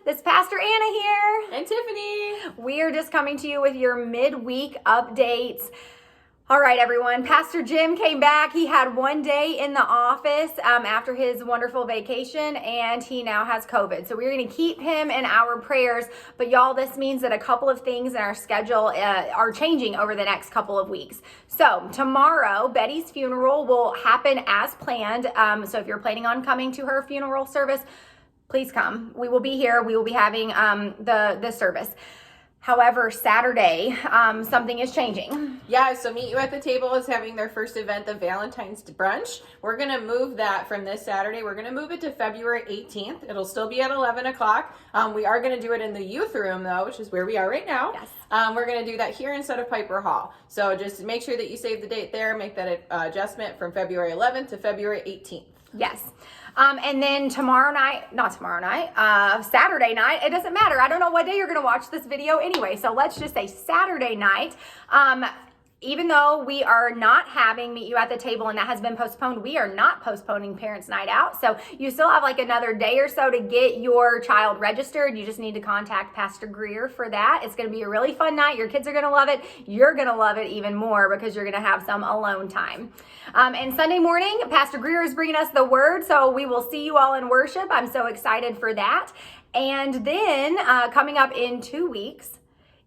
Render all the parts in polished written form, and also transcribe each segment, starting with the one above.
This is Pastor Anna here. And Tiffany. We are just coming to you with your midweek updates. All right, everyone. Pastor Jim came back. He had one day in the office after his wonderful vacation, and he now has COVID. So we're going to keep him in our prayers. But y'all, this means that a couple of things in our schedule are changing over the next couple of weeks. So tomorrow, Betty's funeral will happen as planned. So if you're planning on coming to her funeral service, please come. We will be here. We will be having the service. However, Saturday, something is changing. Yeah, so Meet You at the Table is having their first event, the Valentine's Brunch. We're going to move that from this Saturday. We're going to move it to February 18th. It'll still be at 11 o'clock. We are going to do it in the youth room, though, which is where we are right now. Yes. We're going to do that here instead of Piper Hall. So just make sure that you save the date there. Make that adjustment from February 11th to February 18th. Yes. And then Saturday night, it doesn't matter. I don't know what day you're going to watch this video anyway. So let's just say Saturday night. Even though we are not having Meet You at the Table and that has been postponed, we are not postponing Parents Night Out. So you still have like another day or so to get your child registered. You just need to contact Pastor Greer for that. It's going to be a really fun night. Your kids are going to love it. You're going to love it even more because you're going to have some alone time. And Sunday morning, Pastor Greer is bringing us the word. So we will see you all in worship. I'm so excited for that. And then coming up in 2 weeks,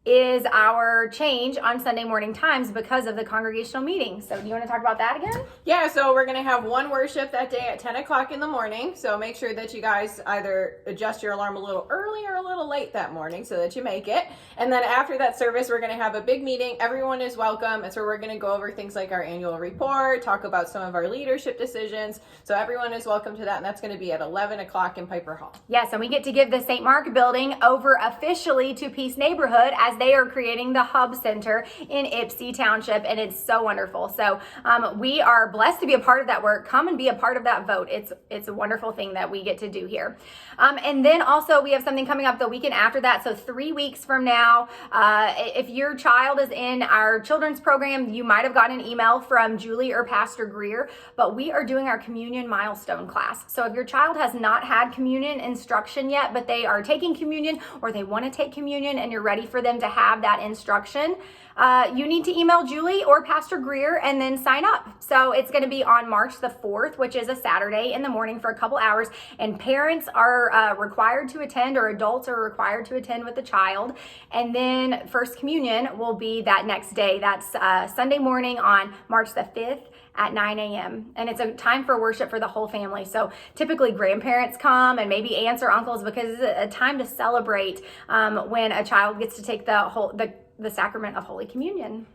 is our change on Sunday morning times because of the congregational meeting. So do you want to talk about that again? Yeah, so we're going to have one worship that day at 10 o'clock in the morning. So make sure that you guys either adjust your alarm a little early or a little late that morning so that you make it. And then after that service, we're going to have a big meeting. Everyone is welcome. It's where we're going to go over things like our annual report, talk about some of our leadership decisions. So everyone is welcome to that. And that's going to be at 11 o'clock in Piper Hall. Yes, and we get to give the St. Mark building over officially to Peace Neighborhood as they are creating the Hub Center in Ypsi Township, and it's so wonderful. So we are blessed to be a part of that work. Come and be a part of that vote. It's a wonderful thing that we get to do here. And then also we have something coming up the weekend after that. So 3 weeks from now, if your child is in our children's program, you might have gotten an email from Julie or Pastor Greer, but we are doing our communion milestone class. So if your child has not had communion instruction yet, but they are taking communion or they want to take communion and you're ready for them to have that instruction, you need to email Julie or Pastor Greer and then sign up. So it's going to be on March the 4th, which is a Saturday in the morning for a couple hours, and parents are required to attend, or adults are required to attend with the child. And then First Communion will be that next day. That's Sunday morning on March the 5th at 9 a.m. And it's a time for worship for the whole family. So typically grandparents come and maybe aunts or uncles, because it's a time to celebrate when a child gets to take the sacrament of Holy Communion.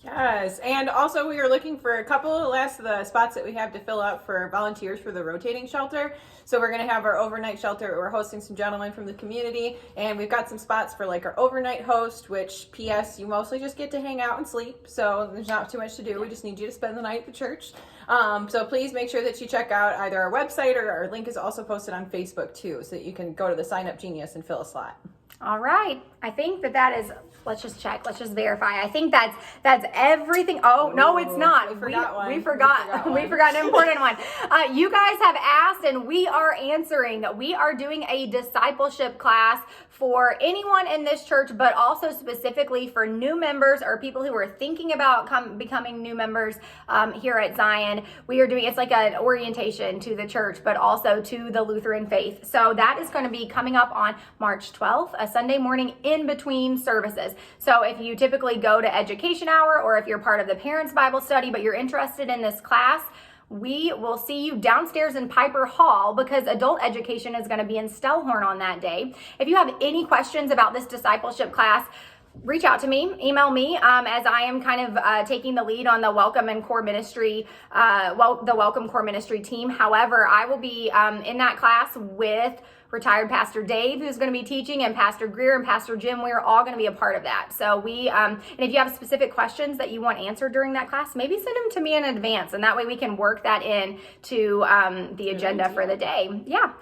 Yes, and also we are looking for a couple of the spots that we have to fill out for volunteers for the rotating shelter. So we're going to have our overnight shelter. We're hosting some gentlemen from the community, and we've got some spots for like our overnight host, which P.S. you mostly just get to hang out and sleep. So there's not too much to do. We just need you to spend the night at the church. So please make sure that you check out either our website, or our link is also posted on Facebook too, so that you can go to the Sign Up Genius and fill a slot. All right. I think that is, let's just check. Let's just verify. I think that's everything. Oh, no, it's not. We forgot one. We forgot an important one. You guys have asked and we are answering. We are doing a discipleship class for anyone in this church, but also specifically for new members or people who are thinking about becoming new members here at Zion. We are doing, it's like an orientation to the church, but also to the Lutheran faith. So that is going to be coming up on March 12th, a Sunday morning in between services. So if you typically go to education hour, or if you're part of the parents Bible study, but you're interested in this class, we will see you downstairs in Piper Hall, because adult education is going to be in Stellhorn on that day. If you have any questions about this discipleship class, reach out to me, email me, as I am kind of taking the lead on the Welcome and Core Ministry, the Welcome Core Ministry team. However, I will be in that class with retired Pastor Dave, who's going to be teaching, and Pastor Greer and Pastor Jim. We're all going to be a part of that. So and if you have specific questions that you want answered during that class, maybe send them to me in advance, and that way we can work that in to the agenda for the day. Yeah.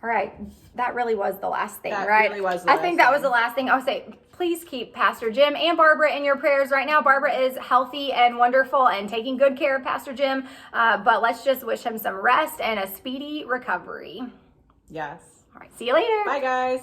All right. That really was the last thing, right? Really was the I last think that thing. was the last thing. I would say, please keep Pastor Jim and Barbara in your prayers right now. Barbara is healthy and wonderful and taking good care of Pastor Jim, but let's just wish him some rest and a speedy recovery. Yes. All right. See you later. Bye, guys.